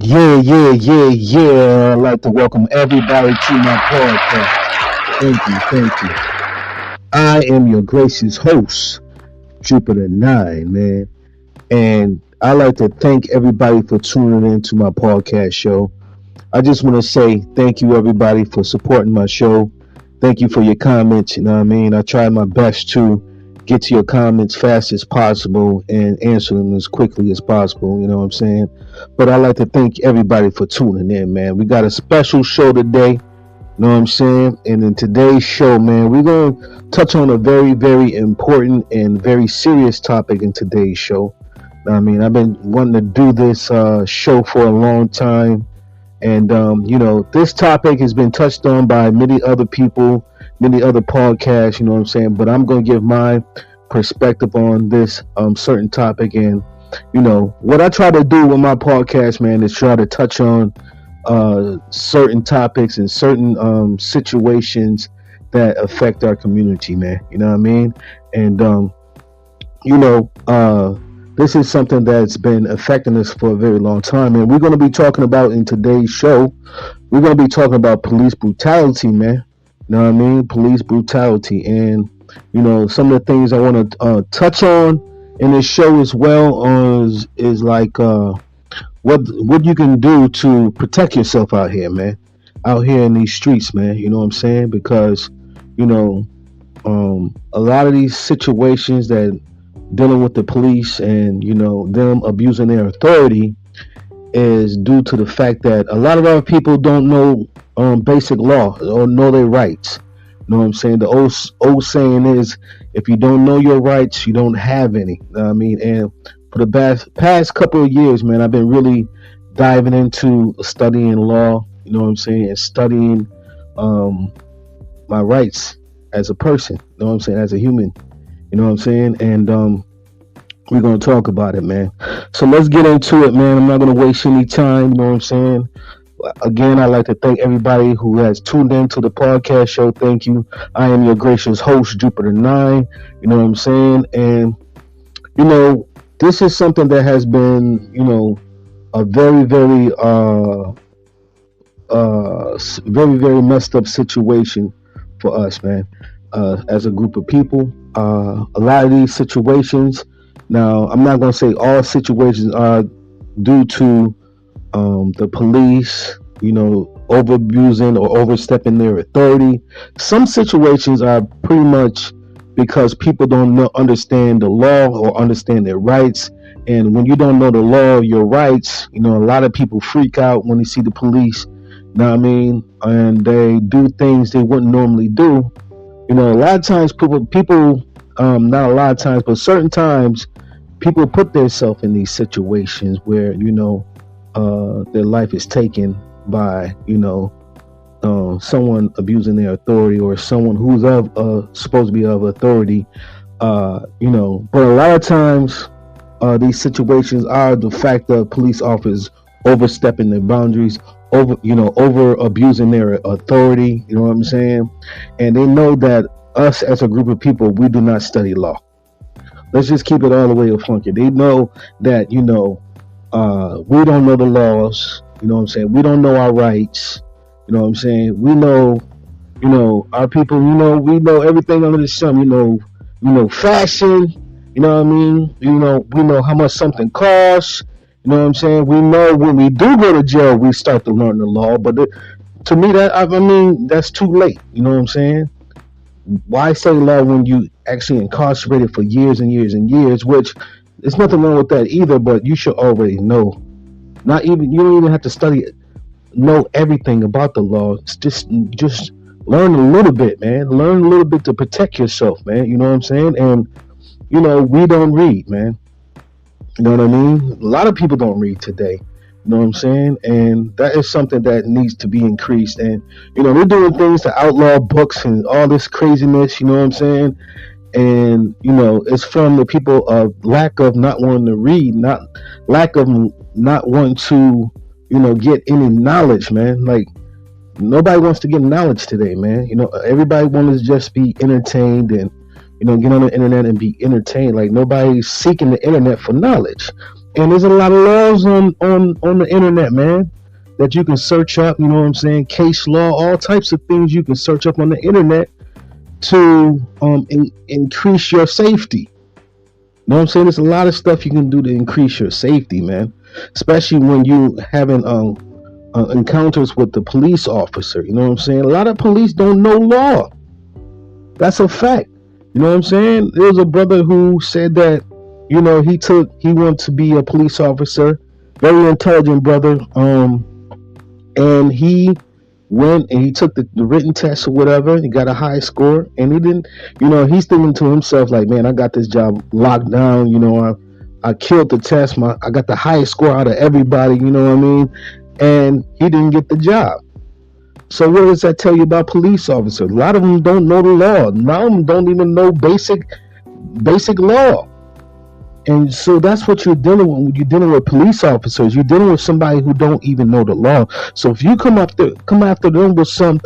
Yeah. I'd like to welcome everybody to my podcast. Thank you. I am your gracious host, Jupiter 9, man. And I'd like to thank everybody for tuning in to my podcast show. I just want to say thank you, everybody, for supporting my show. Thank you for your comments. You know what I mean? I try my best to get to your comments fast as possible and answer them as quickly as possible. You know what I'm saying? But I'd like to thank everybody for tuning in, man. We got a special show today. You know what I'm saying? And in today's show, man, we're going to touch on a very, very important and very serious topic in today's show. I mean, I've been wanting to do this show for a long time. And, this topic has been touched on by many other people, many other podcasts, you know what I'm saying? But I'm going to give my perspective on this certain topic. And, what I try to do with my podcast, man, is try to touch on certain topics and certain situations that affect our community, man. You know what I mean? And, this is something that's been affecting us for a very long time. And we're going to be talking about in today's show, we're going to be talking about police brutality, man. You know what I mean? Police brutality. And, some of the things I want to touch on in this show as well is like what you can do to protect yourself out here, man. Out here in these streets, man. You know what I'm saying? Because, a lot of these situations that dealing with the police and them abusing their authority is due to the fact that a lot of our people don't know basic law or know their rights. You know what I'm saying? The old saying is, if you don't know your rights, you don't have any. You know what I mean? And for the past couple of years, man, I've been really diving into studying law. You know what I'm saying? And studying my rights as a person. You know what I'm saying? As a human. You know what I'm saying? And we're going to talk about it, man. So let's get into it, man. I'm not going to waste any time. You know what I'm saying? Again, I'd like to thank everybody who has tuned in to the podcast show. Thank you. I am your gracious host, Jupiter 9. You know what I'm saying? And, this is something that has been, a very, very, very messed up situation for us, man. As a group of people. A lot of these situations, now I'm not going to say all situations are due to the police, over abusing or overstepping their authority. Some situations are pretty much because people don't understand the law or understand their rights. And when you don't know the law, your rights, a lot of people freak out when they see the police. You know what I mean? And they do things they wouldn't normally do. A lot of times people, not a lot of times, but certain times, people put themselves in these situations where, their life is taken by, someone abusing their authority or someone who's supposed to be of authority, but a lot of times, these situations are the fact that police officers overstepping their boundaries, over abusing their authority, you know what I'm saying? And they know that us as a group of people, we do not study law. Let's just keep it all the way up funky. They know that, we don't know the laws, you know what I'm saying? We don't know our rights, you know what I'm saying? We know, our people, we know everything under the sun, fashion, you know what I mean? We know how much something costs. You know what I'm saying? We know when we do go to jail, we start to learn the law. But to me, that's too late. You know what I'm saying? Why study law when you actually incarcerated for years and years and years? Which there's nothing wrong with that either. But you should already know. You don't even have to know everything about the law. It's just learn a little bit, man. Learn a little bit to protect yourself, man. You know what I'm saying? And we don't read, man. You know what I mean? A lot of people don't read today. You know what I'm saying? And that is something that needs to be increased. And, they're doing things to outlaw books and all this craziness, you know what I'm saying? And, it's from the people of lack of not wanting to read, lack of not wanting to, get any knowledge, man. Like, nobody wants to get knowledge today, man. Everybody wants to just be entertained and, get on the internet and be entertained. Like, nobody's seeking the internet for knowledge. And there's a lot of laws on the internet, man, that you can search up. You know what I'm saying? Case law, all types of things you can search up on the internet to increase your safety. You know what I'm saying? There's a lot of stuff you can do to increase your safety, man. Especially when you having encounters with the police officer. You know what I'm saying? A lot of police don't know law. That's a fact. You know what I'm saying? There was a brother who said that, you know, he wanted to be a police officer. Very intelligent brother. And he went and he took the written test or whatever. He got a high score, and he didn't, you know, he's thinking to himself like, man, I got this job locked down. You know, I killed the test. I got the highest score out of everybody. You know what I mean? And he didn't get the job. So what does that tell you about police officers? A lot of them don't know the law. A lot of them don't even know basic law. And so that's what you're dealing with when you're dealing with police officers. You're dealing with somebody who don't even know the law. So if you come after them with some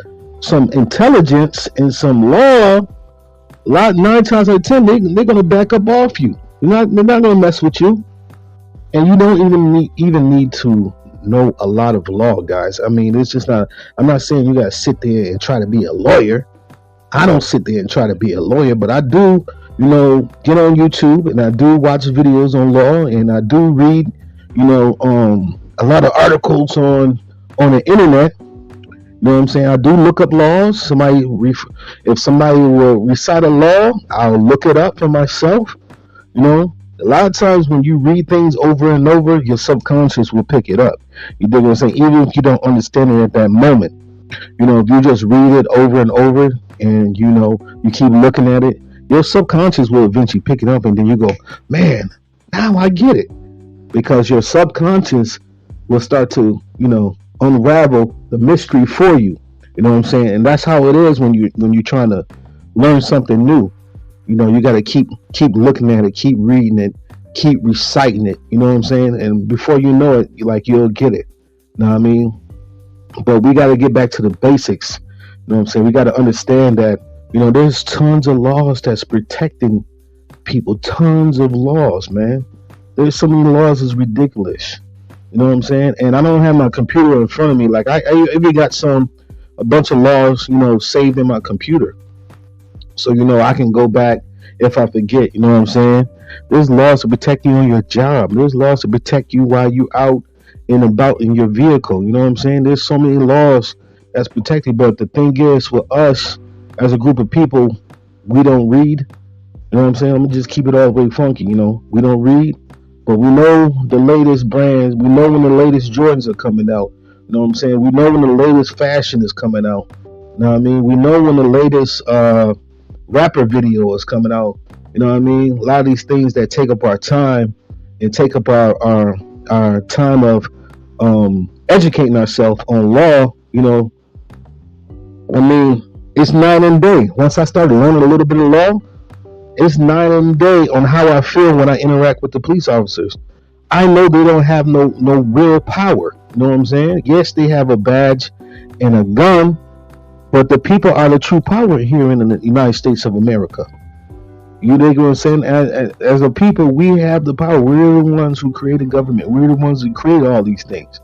intelligence and some law, 9 times out of 10 they're gonna back up off you. They're not gonna mess with you. And you don't even need to know a lot of law, guys. I mean, it's just not. I'm not saying you gotta sit there and try to be a lawyer. I don't sit there and try to be a lawyer, but I do, you know, get on YouTube and I do watch videos on law, and I do read, you know, a lot of articles on the internet. You know what I'm saying? I do look up laws. If somebody will recite a law, I'll look it up for myself. You know, a lot of times when you read things over and over, your subconscious will pick it up. You dig what I'm saying? Even if you don't understand it at that moment. You know, if you just read it over and over and, you know, you keep looking at it, your subconscious will eventually pick it up, and then you go, man, now I get it. Because your subconscious will start to, you know, unravel the mystery for you. You know what I'm saying? And that's how it is when you're trying to learn something new. You know, you got to keep looking at it, keep reading it, keep reciting it. You know what I'm saying? And before you know it, you'll get it. You know what I mean? But we got to get back to the basics. You know what I'm saying? We got to understand that, you know, there's tons of laws that's protecting people. Tons of laws, man. There's so many laws, it's ridiculous. You know what I'm saying? And I don't have my computer in front of me. Like I even got a bunch of laws, you know, saved in my computer. So, you know, I can go back if I forget. You know what I'm saying? There's laws to protect you on your job. There's laws to protect you while you're out and about in your vehicle. You know what I'm saying? There's so many laws that's protected. But the thing is, with us as a group of people, we don't read. You know what I'm saying? I'm gonna just keep it all the way funky. You know, we don't read, but we know the latest brands. We know when the latest Jordans are coming out. You know what I'm saying? We know when the latest fashion is coming out. You know what I mean? We know when the latest rapper video is coming out. You know what I mean? A lot of these things that take up our time and take up our time of educating ourselves on law. You know, I mean, it's night and day. Once I started learning a little bit of law, it's night and day on how I feel when I interact with the police officers. I know they don't have no real power. You know what I'm saying? Yes, they have a badge and a gun, but the people are the true power here in the United States of America. You dig what I'm saying? As a people, we have the power. We're the ones who created government. We're the ones who created all these things.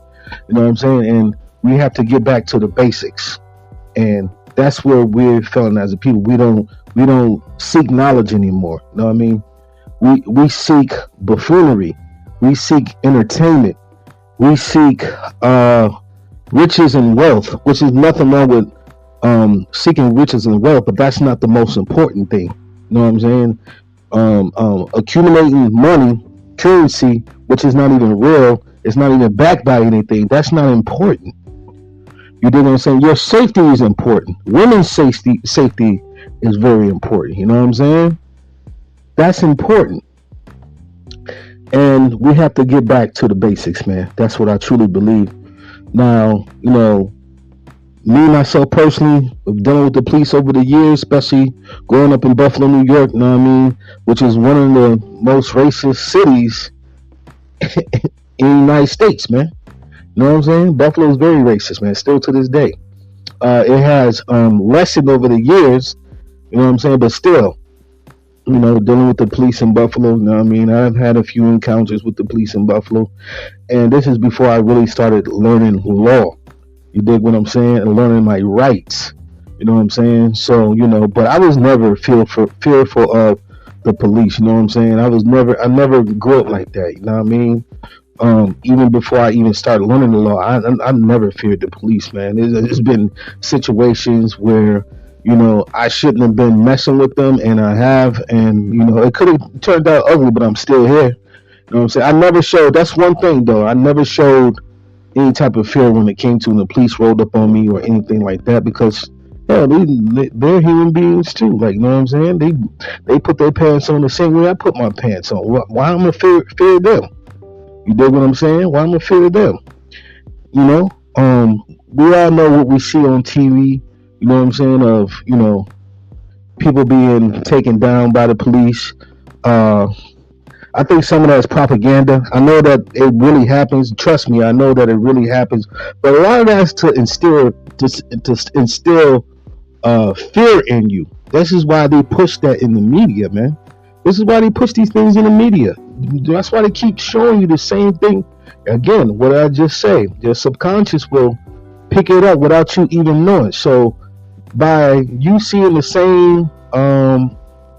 You know what I'm saying? And we have to get back to the basics. And that's where we're feeling as a people. We don't seek knowledge anymore. You know what I mean? We seek buffoonery. We seek entertainment. We seek riches and wealth, which is nothing wrong with seeking riches and wealth, but that's not the most important thing. You know what I'm saying? Accumulating money, currency, which is not even real, it's not even backed by anything. That's not important. You dig what I'm saying? Your safety is important. Women's safety is very important. You know what I'm saying? That's important. And we have to get back to the basics, man. That's what I truly believe. Now, you know, me, myself personally, I've dealing with the police over the years, especially growing up in Buffalo, New York, you know what I mean? Which is one of the most racist cities in the United States, man. You know what I'm saying? Buffalo is very racist, man, still to this day. It has lessened over the years, you know what I'm saying? But still, dealing with the police in Buffalo. You know what I mean? I've had a few encounters with the police in Buffalo, and this is before I really started learning law. You dig what I'm saying? And learning my rights. You know what I'm saying? So, but I was never fearful of the police. You know what I'm saying? I never grew up like that. You know what I mean? Even before I even started learning the law, I never feared the police, man. There's been situations where, I shouldn't have been messing with them, and I have, and, it could have turned out ugly, but I'm still here. You know what I'm saying? I never showed, that's one thing, though. I never showed any type of fear when it came to when the police rolled up on me or anything like that, because they're human beings too. Like, you know what I'm saying? They put their pants on the same way I put my pants on. Why I'm gonna fear them? You dig what I'm saying? Why I'm gonna fear them? We all know what we see on TV. You know what I'm saying? Of people being taken down by the police. I think some of that is propaganda. I know that it really happens. Trust me, I know that it really happens. But a lot of that's to instill fear in you. This is why they push that in the media, man. This is why they push these things in the media. That's why they keep showing you the same thing. Again, what I just say, your subconscious will pick it up without you even knowing. So by you seeing the same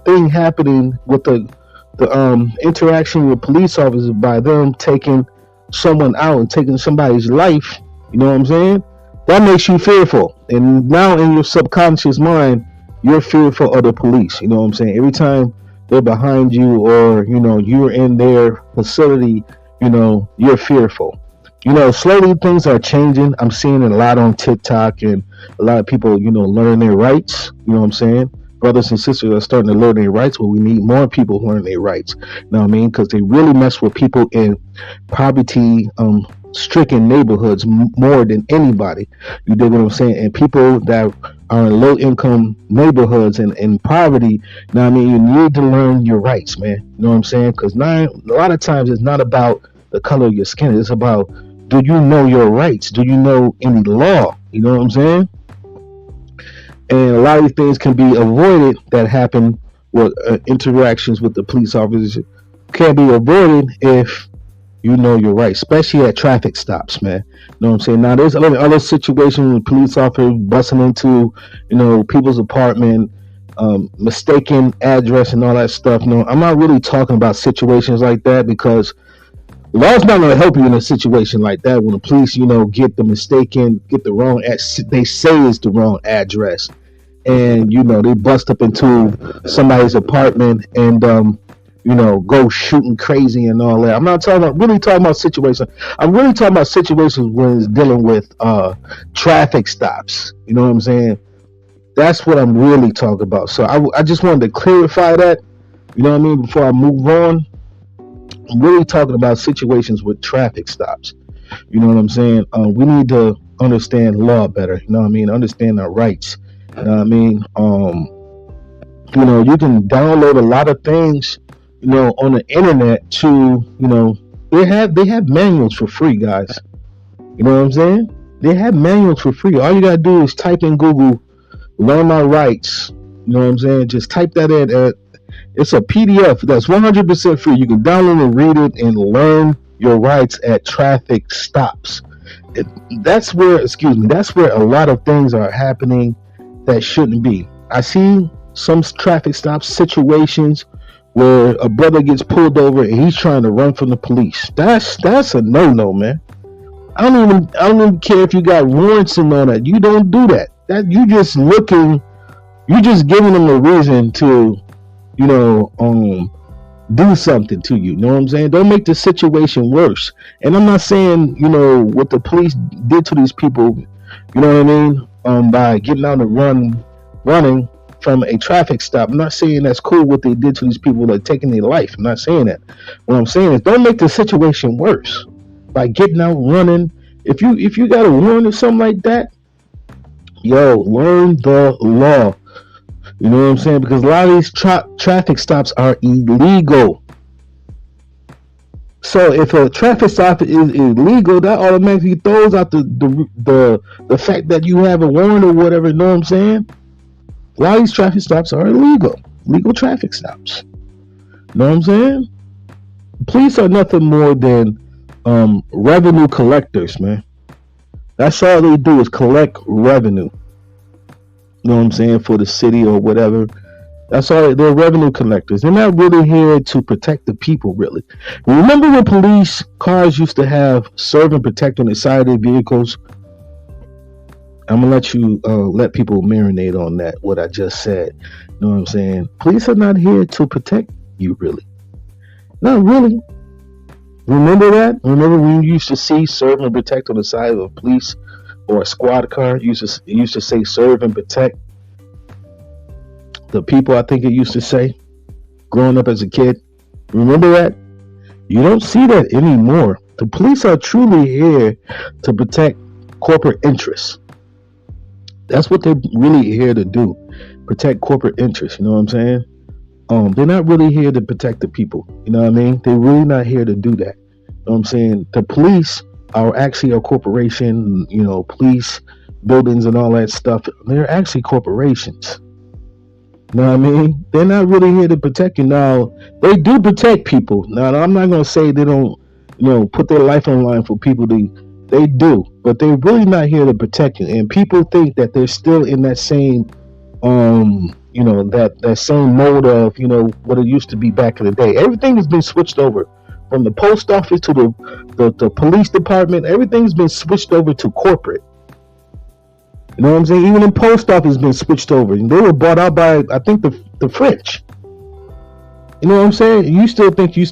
thing happening with the interaction with police officers, by them taking someone out and taking somebody's life, you know what I'm saying? That makes you fearful. And now in your subconscious mind, you're fearful of the police. You know what I'm saying? Every time they're behind you, or, you're in their facility, you're fearful. Slowly things are changing. I'm seeing it a lot on TikTok, and a lot of people, learning their rights. You know what I'm saying? Brothers and sisters are starting to learn their rights, but we need more people learning their rights. You know what I mean? Because they really mess with people in poverty stricken neighborhoods more than anybody. You dig what I'm saying? And people that are in low income neighborhoods and in poverty, you know what I mean? You need to learn your rights, man. You know what I'm saying? Because a lot of times it's not about the color of your skin. It's about, do you know your rights? Do you know any law? You know what I'm saying? And a lot of these things can be avoided that happen with interactions with the police officers. Can be avoided if you know your rights, especially at traffic stops, man. You know what I'm saying? Now, there's other situations with police officers busting into, people's apartment, mistaken address and all that stuff. No, I'm not really talking about situations like that, because law's not going to help you in a situation like that when the police, get the wrong, they say it's the wrong address. And, they bust up into somebody's apartment and, go shooting crazy and all that. I'm not talking about situations. I'm really talking about situations when it's dealing with traffic stops. You know what I'm saying? That's what I'm really talking about. So I just wanted to clarify that, you know what I mean, before I move on. I'm really talking about situations with traffic stops. You know what I'm saying? We need to understand law better. You know what I mean? Understand our rights. You know what I mean? You can download a lot of things, on the internet to, they have manuals for free, guys. You know what I'm saying? They have manuals for free. All you gotta do is type in Google, learn my rights. You know what I'm saying? Just type that in. It's a PDF that's 100% free. You can download and read it and learn your rights at traffic stops. That's where a lot of things are happening that shouldn't be. I see some traffic stop situations where a brother gets pulled over and he's trying to run from the police. That's a no, man. I don't even care if you got warrants and all that. You don't do that. You just giving them a reason to, do something to you. You know what I'm saying? Don't make the situation worse. And I'm not saying, what the police did to these people, you know what I mean? By getting out and running from a traffic stop. I'm not saying that's cool what they did to these people that are taking their life. I'm not saying that. What I'm saying is, don't make the situation worse by getting out running. If you got a warrant or something like that, learn the law. You know what I'm saying? Because a lot of these traffic stops are illegal. So if a traffic stop is illegal, that automatically throws out the fact that you have a warrant or whatever. You know what I'm saying? A lot of these traffic stops are illegal. legal traffic stops. Know what I'm saying? Police are nothing more than revenue collectors, man. That's all they do is collect revenue. You know what I'm saying? For the city or whatever. That's all. They're revenue collectors. They're not really here to protect the people, really. Remember when police cars used to have serve and protect on the side of their vehicles? I'm gonna let you let people marinate on that. What I just said. You know what I'm saying? Police are not here to protect you, really. Not really. Remember that? Remember when you used to see serve and protect on the side of a police or a squad car? It used to say serve and protect the people, I think it used to say, growing up as a kid. Remember that? You don't see that anymore. The police are truly here to protect corporate interests. That's what they're really here to do. Protect corporate interests. You know what I'm saying? They're not really here to protect the people. You know what I mean? They're really not here to do that. You know what I'm saying? The police are actually a corporation, you know, police buildings and all that stuff. They're actually corporations. You know what I mean? They're not really here to protect you. Now, they do protect people. Now, I'm not going to say they don't, you know, put their life on the line for people. They do, but they're really not here to protect you. And people think that they're still in that same you know, that same mode of, you know, what it used to be back in the day. Everything has been switched over from the post office to the police department. Everything's been switched over to corporate. You know what I'm saying? Even the post office has been switched over. And they were bought out by, I think, the French. You know what I'm saying? You still think you're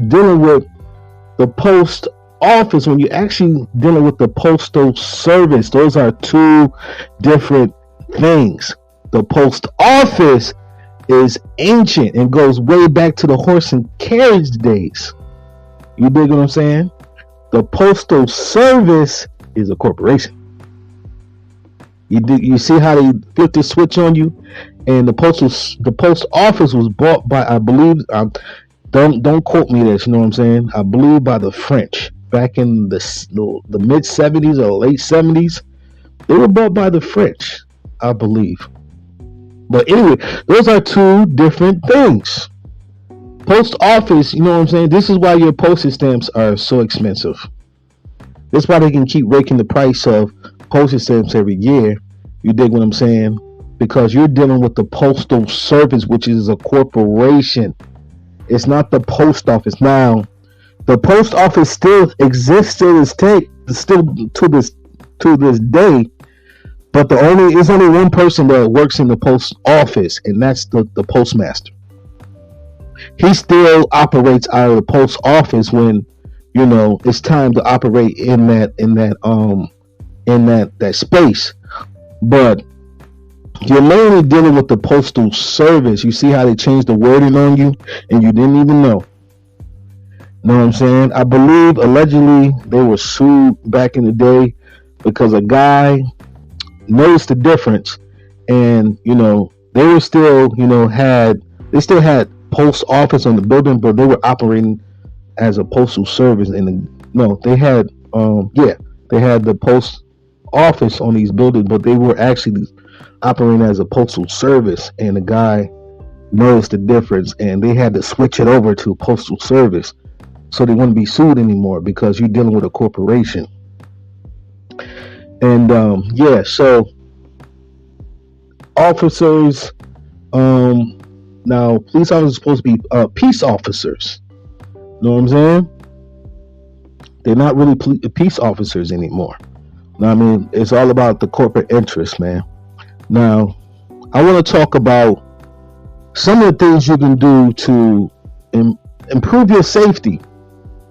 dealing with the post office when you're actually dealing with the postal service. Those are two different things. The post office is ancient and goes way back to the horse and carriage days. You dig what I'm saying? The postal service is a corporation. You see how they flipped the switch on you? And the post office was bought by, I believe, don't quote me this, you know what I'm saying? I believe by the French back in the mid 70s or late 70s. They were bought by the French, I believe. But anyway, those are two different things. Post office, you know what I'm saying? This is why your postage stamps are so expensive. That's why they can keep raking the price of postage stamps every year. You dig what I'm saying? Because you're dealing with the postal service, which is a corporation. It's not the post office. Now, the post office still exists still to this day. But there's only one person that works in the post office, and that's the postmaster. He still operates out of the post office when, you know, it's time to operate in that space. But you're mainly dealing with the postal service. You see how they changed the wording on you, and you didn't even know. Know what I'm saying? I believe allegedly they were sued back in the day because a guy noticed the difference, and you know they were still, you know, they still had post office on the building, but they were operating as a postal service. And they had the post office on these buildings, but they were actually operating as a postal service. And the guy noticed the difference, and they had to switch it over to postal service so they wouldn't be sued anymore because you're dealing with a corporation. And so officers, now police officers are supposed to be peace officers. Know what I'm saying? They're not really peace officers anymore. Now, I mean, it's all about the corporate interest, man. Now, I want to talk about some of the things you can do to improve your safety.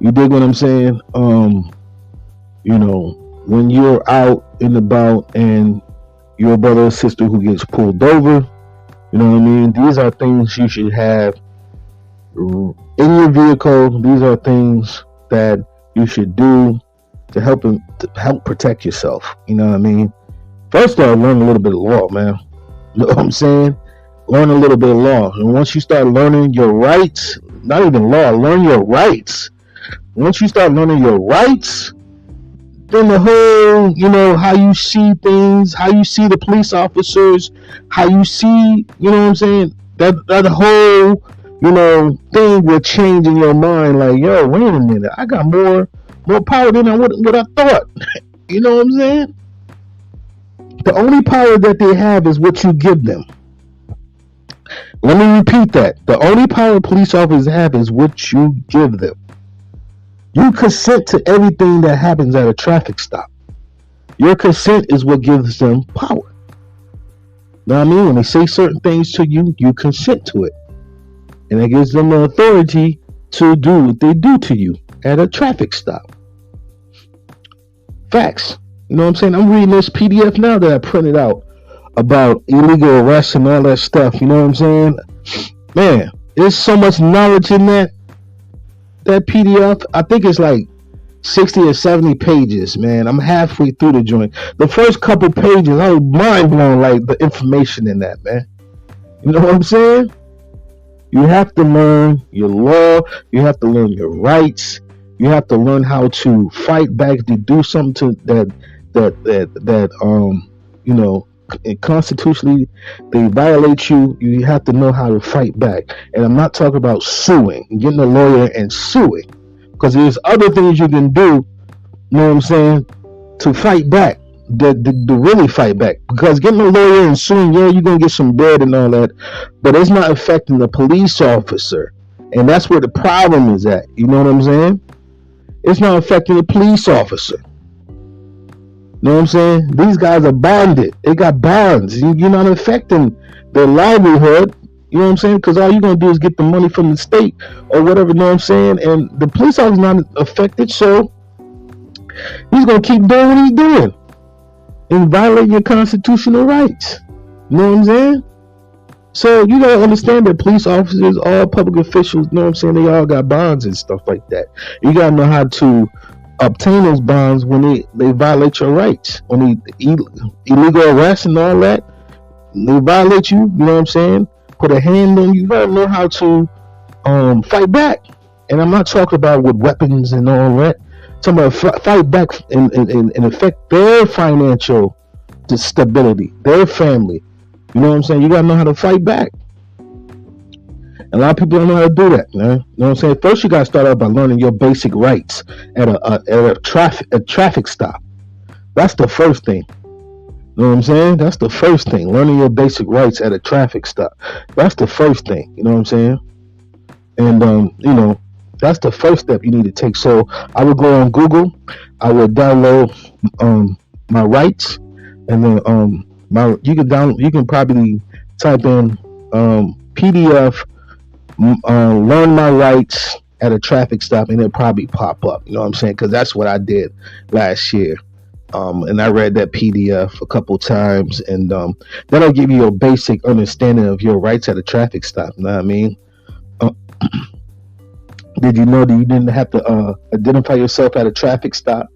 You dig what I'm saying? You know, when you're out and about and your brother or sister who gets pulled over, you know what I mean? These are things you should have in your vehicle. These are things that you should do to help protect yourself. You know what I mean? First of all, learn a little bit of law, man. You know what I'm saying? Learn a little bit of law. And once you start learning your rights, not even law, learn your rights. Once you start learning your rights, then the whole, how you see things, how you see the police officers, how you see, you know what I'm saying? That whole, thing will change in your mind. Like, yo, wait a minute, I got more power than what I thought. You know what I'm saying? The only power that they have is what you give them. Let me repeat that. The only power police officers have is what you give them. You consent to everything that happens at a traffic stop. Your consent is what gives them power. Know what I mean? When they say certain things to you, you consent to it. And it gives them the authority to do what they do to you at a traffic stop. Facts. You know what I'm saying? I'm reading this PDF now that I printed out about illegal arrests and all that stuff. You know what I'm saying? Man, there's so much knowledge in that PDF. I think it's like 60 or 70 pages, man. I'm halfway through the joint. The first couple pages, I was mind blown, like the information in that, man. You know what I'm saying? You have to learn your law. You have to learn your rights. You have to learn how to fight back to do something constitutionally they violate you. You have to know how to fight back. And I'm not talking about suing, getting a lawyer and suing, because there's other things you can do, you know what I'm saying, to fight back, to really fight back. Because getting a lawyer and suing, yeah, you're gonna get some bread and all that, but it's not affecting the police officer. And that's where the problem is at. You know what I'm saying? It's not affecting the police officer. You know what I'm saying? These guys are bonded. They got bonds. You're not affecting their livelihood. You know what I'm saying? Because all you're going to do is get the money from the state or whatever. You know what I'm saying? And the police officer's not affected, so he's going to keep doing what he's doing and violating your constitutional rights. You know what I'm saying? So you got to understand that police officers, all public officials, you know what I'm saying, they all got bonds and stuff like that. You got to know how to obtain those bonds when they violate your rights. When they illegal arrest and all that, they violate you, you know what I'm saying, put a hand on you. You got to know how to fight back. And I'm not talking about with weapons and all that. I'm talking about fight back and affect their financial stability, their family. You know what I'm saying? You gotta know how to fight back. A lot of people don't know how to do that, man. You know what I'm saying? First, you gotta start out by learning your basic rights at a traffic stop. That's the first thing. You know what I'm saying? That's the first thing. Learning your basic rights at a traffic stop. That's the first thing. You know what I'm saying? And that's the first step you need to take. So I would go on Google. I would download my rights, and then you can probably type in PDF learn my rights at a traffic stop, and it'll probably pop up. You know what I'm saying? Because that's what I did last year. And I read that PDF a couple times, and that'll give you a basic understanding of your rights at a traffic stop. You know what I mean? Did you know that you didn't have to identify yourself at a traffic stop?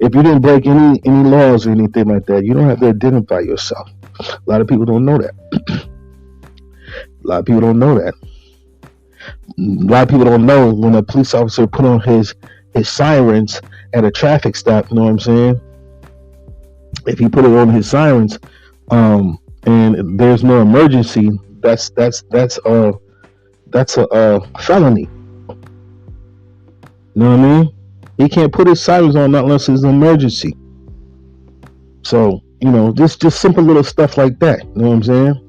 If you didn't break any laws or anything like that, you don't have to identify yourself. A lot of people don't know that. A lot of people don't know that. A lot of people don't know when a police officer put on his sirens at a traffic stop. You know what I'm saying? If he put it on his sirens, and there's no emergency, that's a felony. You know what I mean? He can't put his sirens on not unless it's an emergency. So, just simple little stuff like that. You know what I'm saying?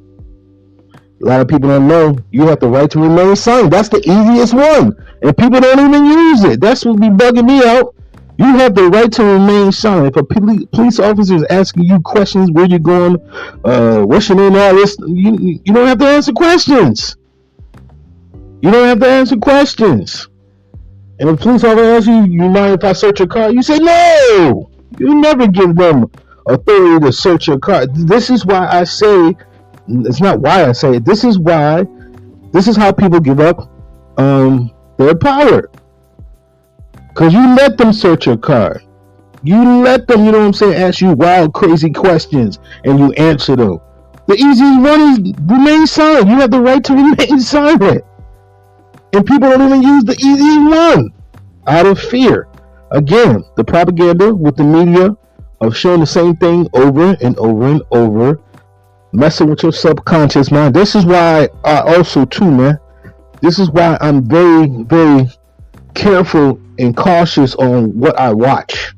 A lot of people don't know you have the right to remain silent. That's the easiest one. And people don't even use it. That's what be bugging me out. You have the right to remain silent. If a police officer is asking you questions, where you going, what's your name, all this, you don't have to answer questions. You don't have to answer questions. And if a police officer asks you, you mind if I search your car? You say no. You never give them authority to search your car. This is why I say, it's not why I say it. This is how people give up their power. Because you let them search your car. You let them, ask you wild, crazy questions, and you answer them. The easiest one is remain silent. You have the right to remain silent. And people don't even use the easiest one out of fear Again, the propaganda with the media of showing the same thing over and over and over, messing with your subconscious mind. This is why I also too, man. This is why I'm very, very careful and cautious on what I watch.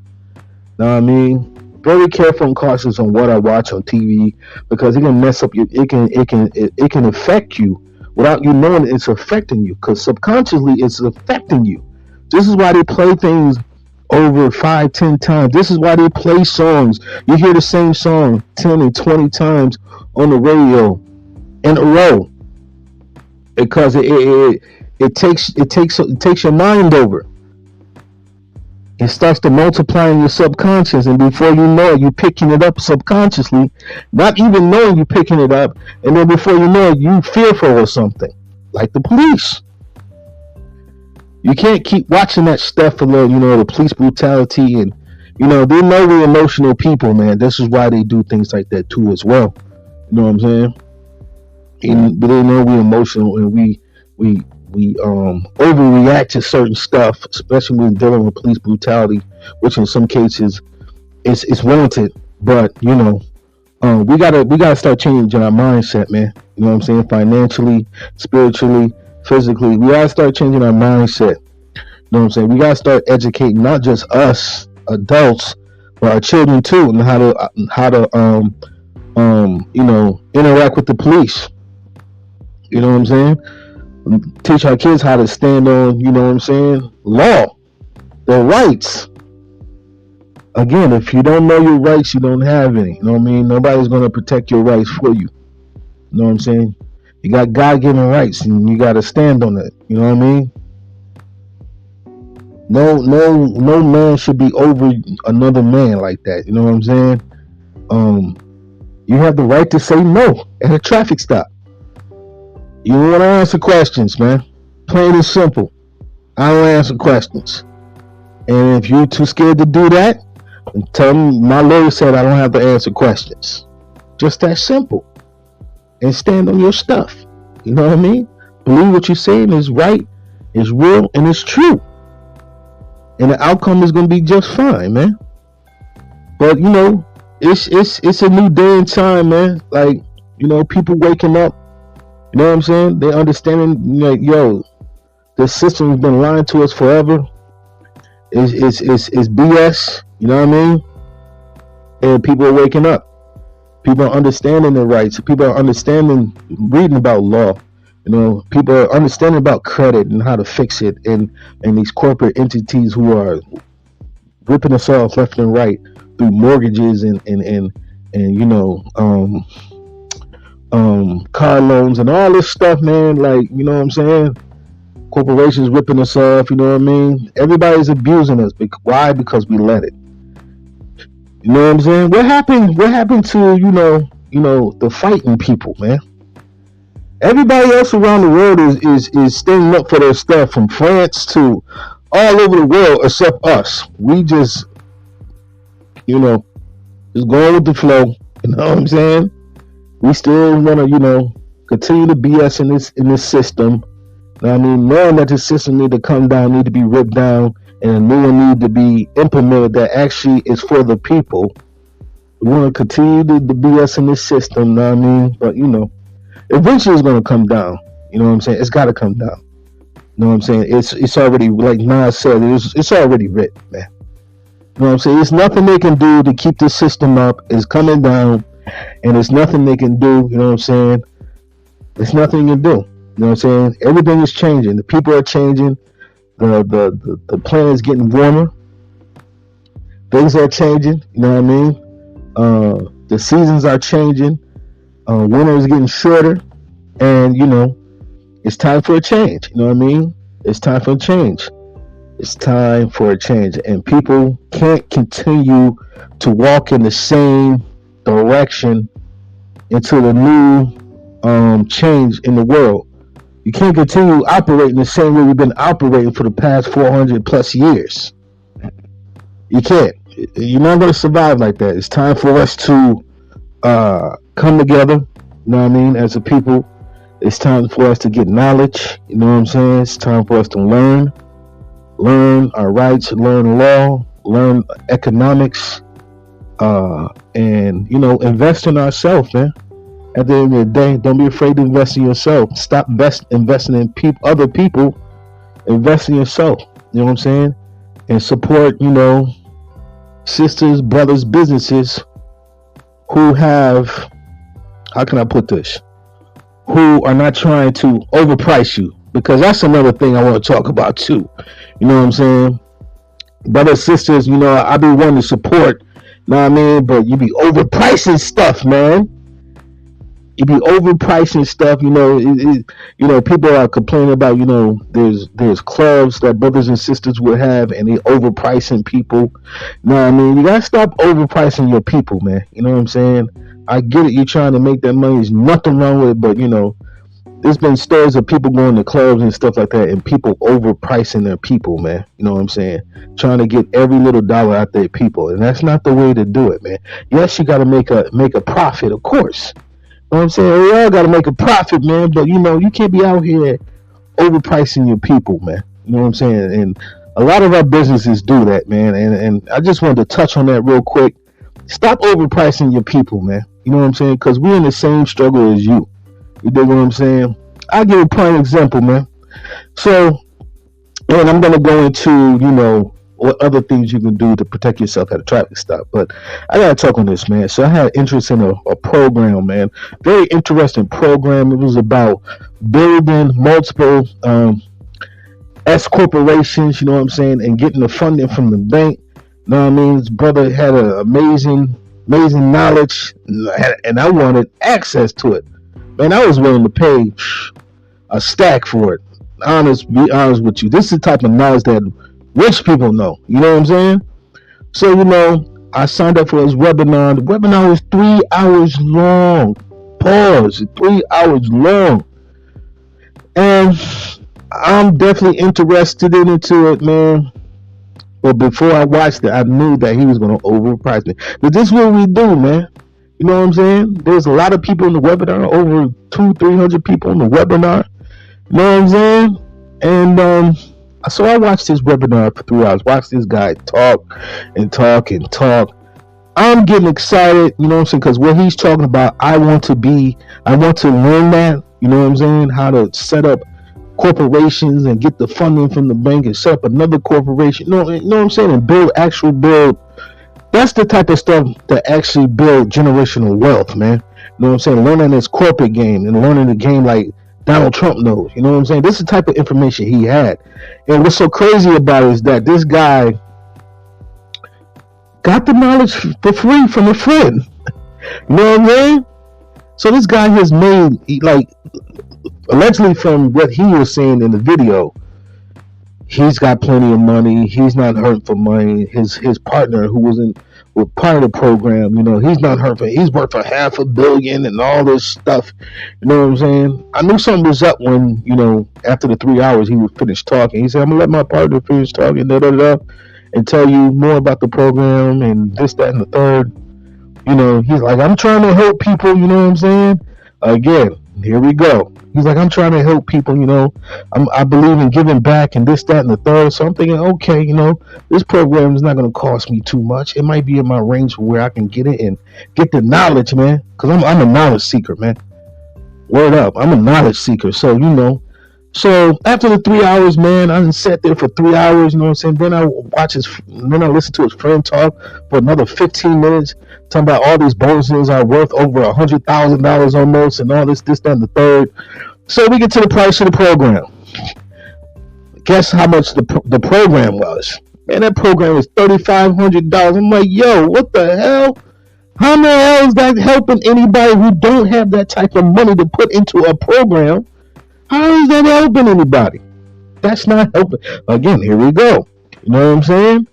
Know what I mean? Very careful and cautious on what I watch on TV, because it can mess up your. It can affect you without you knowing it's affecting you, because subconsciously it's affecting you. This is why they play things over 5-10 times. This is why they play songs. You hear the same song 10 and 20 times on the radio in a row, because it takes your mind over. It starts to multiply in your subconscious, and before you know it, you're picking it up subconsciously, not even knowing you're picking it up, and then before you know it, you fearful of something, like the police. You can't keep watching that stuff for the police brutality, and they know we're emotional people, man. This is why they do things like that too, as well. You know what I'm saying? But they know we're emotional, and we overreact to certain stuff, especially when dealing with police brutality, which in some cases is warranted. But we gotta start changing our mindset, man. You know what I'm saying? Financially, spiritually, physically, we gotta start changing our mindset. You know what I'm saying? We gotta start educating not just us adults, but our children too, and how to interact with the police. You know what I'm saying? Teach our kids how to stand on, law, their rights. Again, if you don't know your rights, you don't have any. You know what I mean? Nobody's going to protect your rights for you. You know what I'm saying? You got God-given rights, and you got to stand on it. You know what I mean? No man should be over another man like that. You know what I'm saying? You have the right to say no at a traffic stop. You don't want to answer questions, man. Plain and simple. I don't answer questions. And if you're too scared to do that, then tell them my lawyer said I don't have to answer questions. Just that simple. And stand on your stuff. You know what I mean? Believe what you're saying is right, is real, and it's true. And the outcome is going to be just fine, man. But, it's a new day and time, man. Like, people waking up. You know what I'm saying? They're understanding, the system's been lying to us forever. It's BS. You know what I mean? And people are waking up. People are understanding their rights. People are reading about law. People are understanding about credit and how to fix it. And these corporate entities who are ripping us off left and right through mortgages and car loans and all this stuff, man. Like, you know what I'm saying? Corporations ripping us off, you know what I mean? Everybody's abusing us. Why? Because we let it. You know what I'm saying? What happened to, the fighting people, man? Everybody else around the world is standing up for their stuff, from France to all over the world except us. We just just going with the flow. You know what I'm saying? We still want to, continue to BS in this system. You know what I mean? Knowing that the system need to come down, need to be ripped down, and a new one need to be implemented that actually is for the people. We want to continue the BS in this system. You know what I mean? But eventually it's going to come down. You know what I'm saying? It's got to come down. You know what I'm saying? It's already, like Nas said, it's already written, man. You know what I'm saying? There's nothing they can do to keep this system up. It's coming down. And there's nothing they can do, you know what I'm saying? There's nothing you can do. You know what I'm saying? Everything is changing. The people are changing. The planet is getting warmer. Things are changing, you know what I mean? The seasons are changing. Winter is getting shorter. And, it's time for a change. You know what I mean? It's time for a change. It's time for a change. And people can't continue to walk in the same direction into the new change in the world. You can't continue operating the same way we've been operating for the past 400 plus years. You can't. You're not going to survive like that. It's time for us to come together, you know what I mean, as a people. It's time for us to get knowledge, you know what I'm saying? It's time for us to learn. learn our rights, learn law, learn economics, and invest in ourselves, man. At the end of the day, don't be afraid to invest in yourself. Stop investing in other people. Invest in yourself. You know what I'm saying? And support, sisters, brothers, businesses who have, how can I put this? Who are not trying to overprice you. Because that's another thing I want to talk about too. You know what I'm saying? Brothers, sisters, I be wanting to support, know what I mean? But you be overpricing stuff, man. You be overpricing stuff. People are complaining about, there's clubs that brothers and sisters would have, and they overpricing people. Know what I mean? You gotta stop overpricing your people, man. You know what I'm saying? I get it. You're trying to make that money. There's nothing wrong with it, but there's been stories of people going to clubs and stuff like that, and people overpricing their people, man. You know what I'm saying? Trying to get every little dollar out their people, and that's not the way to do it, man. Yes, you got to make a profit, of course. You know what I'm saying? We all got to make a profit, man. But you can't be out here overpricing your people, man. You know what I'm saying? And a lot of our businesses do that, man. And I just wanted to touch on that real quick. Stop overpricing your people, man. You know what I'm saying? Because we're in the same struggle as you. You dig what I'm saying? I'll give a prime example, man. So, and I'm going to go into, what other things you can do to protect yourself at a traffic stop. But I got to talk on this, man. So I had interest in a program, man. Very interesting program. It was about building multiple S corporations, you know what I'm saying, and getting the funding from the bank. You know what I mean? His brother had an amazing knowledge, and I wanted access to it. Man, I was willing to pay a stack for it. Be honest with you. This is the type of knowledge that rich people know. You know what I'm saying? So, I signed up for his webinar. The webinar was 3 hours long. Pause. 3 hours long. And I'm definitely interested into it, man. But before I watched it, I knew that he was going to overprice me. But this is what we do, man. You know what I'm saying? There's a lot of people in the webinar, over 200-300 people in the webinar. You know what I'm saying? And so I watched this webinar for 3 hours. Watched this guy talk and talk and talk. I'm getting excited, you know what I'm saying? Because what he's talking about, I want to learn that, you know what I'm saying? How to set up corporations and get the funding from the bank and set up another corporation. You know what I'm saying? And build. That's the type of stuff that actually build generational wealth, man. You know what I'm saying? Learning this corporate game and learning the game like Donald Trump knows. You know what I'm saying? This is the type of information he had. And what's so crazy about it is that this guy got the knowledge for free from a friend. You know what I'm saying? So this guy has made, like, allegedly from what he was saying in the video, he's got plenty of money. He's not hurting for money. His partner, who was part of the program, he's not hurting. He's worth for $500 million and all this stuff. You know what I'm saying? I knew something was up when, after the 3 hours he was finished talking. He said, "I'm gonna let my partner finish talking, and tell you more about the program and this, that, and the third." He's like, "I'm trying to help people." You know what I'm saying? Again, here we go. He's like, "I'm trying to help people, I believe in giving back and this, that, and the third." So I'm thinking, okay, this program is not going to cost me too much. It might be in my range where I can get it and get the knowledge, man. Because I'm a knowledge seeker, man. Word up. I'm a knowledge seeker. So, so after the 3 hours, man, I sat there for 3 hours, you know what I'm saying? Then I listened to his friend talk for another 15 minutes, talking about all these bonuses are worth over $100,000 almost, and all this, that, and the third. So we get to the price of the program. Guess how much the program was? Man, that program was $3,500. I'm like, yo, what the hell? How the hell is that helping anybody who don't have that type of money to put into a program? How is that helping anybody? That's not helping. Again, here we go. You know what I'm saying?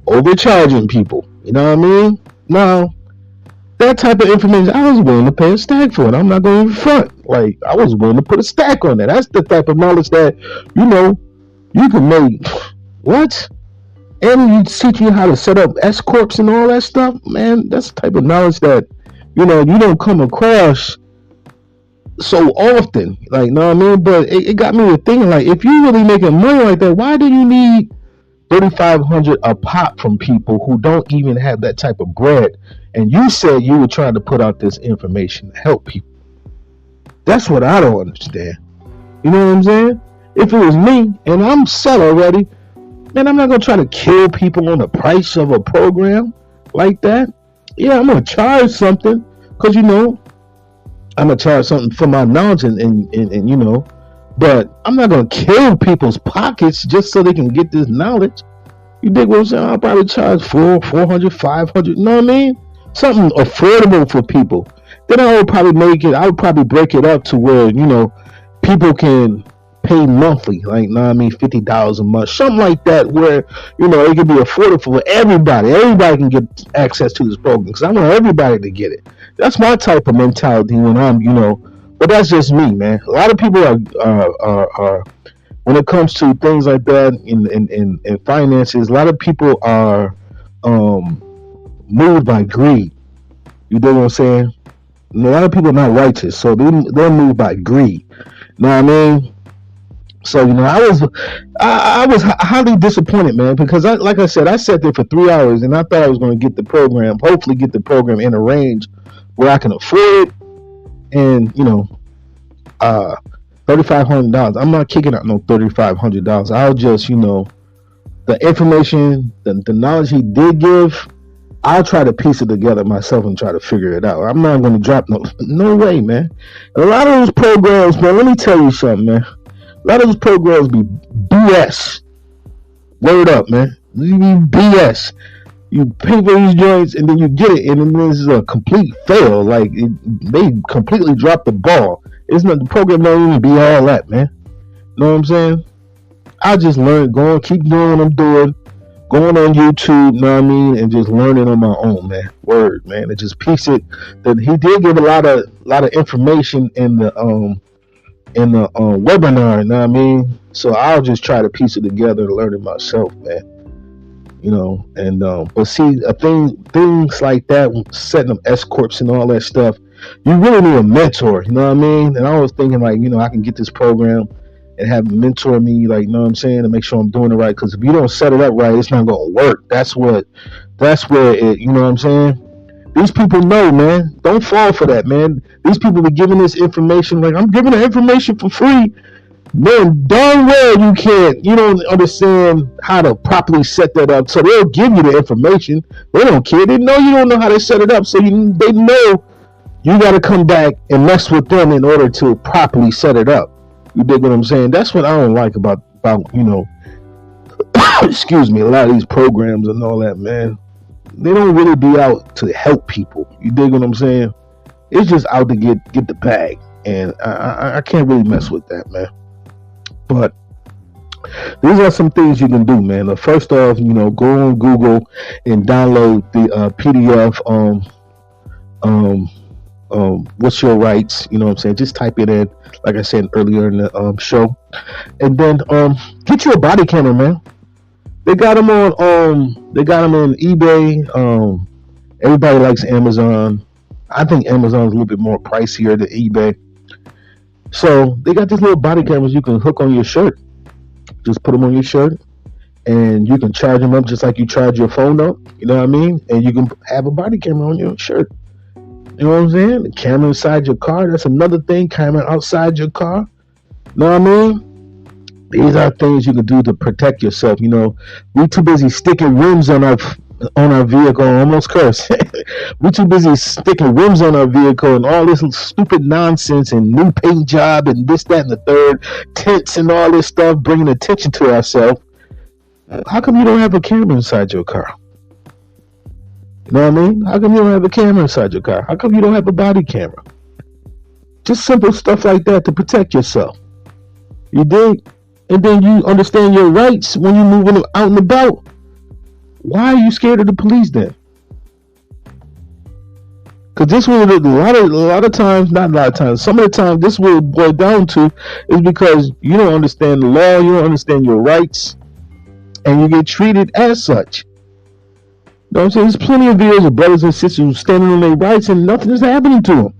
Overcharging people. You know what I mean? Now, that type of information, I was willing to pay a stack for it. I'm not going to front. Like, I was willing to put a stack on that. That's the type of knowledge that, you can make. What? And you teach you how to set up S corps and all that stuff. Man, that's the type of knowledge that, you don't come across so often. Like, know what I mean? But it got me to thinking, like, if you really making money like that, why do you need $3,500 a pop from people who don't even have that type of bread. And you said you were trying to put out this information to help people. That's what I don't understand. You know what I'm saying? If it was me and I'm set already, man, I'm not gonna try to kill people on the price of a program like that. Yeah, I'm gonna charge something because I'm gonna charge something for my knowledge and but I'm not gonna kill people's pockets just so they can get this knowledge. You dig what I'm saying? I'll probably charge 400, 500. You know what I mean? Something affordable for people. Then I would probably break it up to where people can pay monthly, like $50 a month, something like that, where it can be affordable for everybody. Everybody can get access to this program because I want everybody to get it. That's my type of mentality when I'm, but that's just me, man. A lot of people are when it comes to things like that in finances, a lot of people are moved by greed. You know what I'm saying? A lot of people are not righteous, so they're moved by greed. You know what I mean? So I was highly disappointed, man, because like I said, I sat there for 3 hours and I thought I was going to get the program, hopefully get the program in a range where I can afford it, and $3,500. I'm not kicking out no $3,500. I'll just the information, the knowledge he did give, I'll try to piece it together myself and try to figure it out. I'm not going to drop no way, man. A lot of those programs, man, let me tell you something, man. A lot of those programs be BS. Word up, man. You be BS. You pay for these joints and then you get it, and then this is a complete fail. Like they completely dropped the ball. It's not, the program don't even be all that, man. You know what I'm saying? I just learned, keep doing what I'm doing, going on YouTube, you know what I mean, and just learning on my own, man. Word, man. And just piece it. That he did give a lot of information in the webinar, you know what I mean? So I'll just try to piece it together and learn it myself, man. But see, things like that, setting up escorts and all that stuff, you really need a mentor, you know what I mean? And I was thinking like, I can get this program and have them mentor me, like, you know what I'm saying, to make sure I'm doing it right. Because if you don't set it up right, it's not gonna work. That's where it, you know what I'm saying? These people know, man. Don't fall for that, man. These people are giving this information, like, I'm giving the information for free. Man, darn well you don't understand how to properly set that up. So they'll give you the information. They don't care. They know you don't know how to set it up. So they know you got to come back and mess with them in order to properly set it up. You dig what I'm saying? That's what I don't like about excuse me, a lot of these programs and all that, man. They don't really be out to help people. You dig what I'm saying? It's just out to get the bag. And I can't really mess with that, man. But these are some things you can do, man. First off, go on Google and download the PDF. What's your rights? You know what I'm saying? Just type it in, like I said earlier in the show, and then get you a body camera, man. They got them on eBay. Everybody likes Amazon. I think Amazon's a little bit more pricier than eBay. So they got these little body cameras you can hook on your shirt. Just put them on your shirt, and you can charge them up just like you charge your phone up. You know what I mean? And you can have a body camera on your shirt. You know what I'm saying? The camera inside your car. That's another thing. Camera outside your car. You know what I mean? These are things you can do to protect yourself. We're too busy sticking rims on our vehicle. Almost curse. We're too busy sticking rims on our vehicle and all this stupid nonsense and new paint job and this, that, and the third, tents and all this stuff, bringing attention to ourselves. How come you don't have a camera inside your car? You know what I mean? How come you don't have a camera inside your car? How come you don't have a body camera? Just simple stuff like that to protect yourself. You dig? And then you understand your rights when you're moving out and about. Why are you scared of the police then? Because this will a lot of times, not a lot of times, some of the time this will boil down to is because you don't understand the law, you don't understand your rights, and you get treated as such. You know what I'm saying? There's plenty of videos of brothers and sisters who standing on their rights and nothing is happening to them.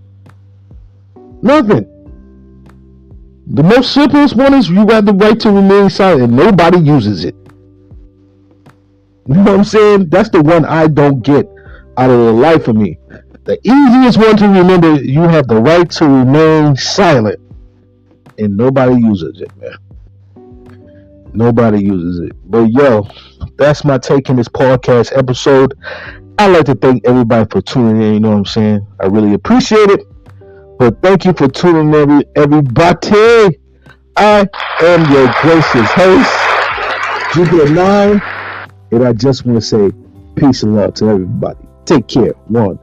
Nothing. The most simplest one is you got the right to remain silent and nobody uses it. You know what I'm saying? That's the one I don't get out of the life of me. The easiest one to remember, you have the right to remain silent. And nobody uses it, man. Nobody uses it. But yo, that's my take in this podcast episode. I'd like to thank everybody for tuning in. You know what I'm saying? I really appreciate it. But thank you for tuning in, everybody. I am your gracious host, Jupiter 9. And I just want to say peace and love to everybody. Take care. One.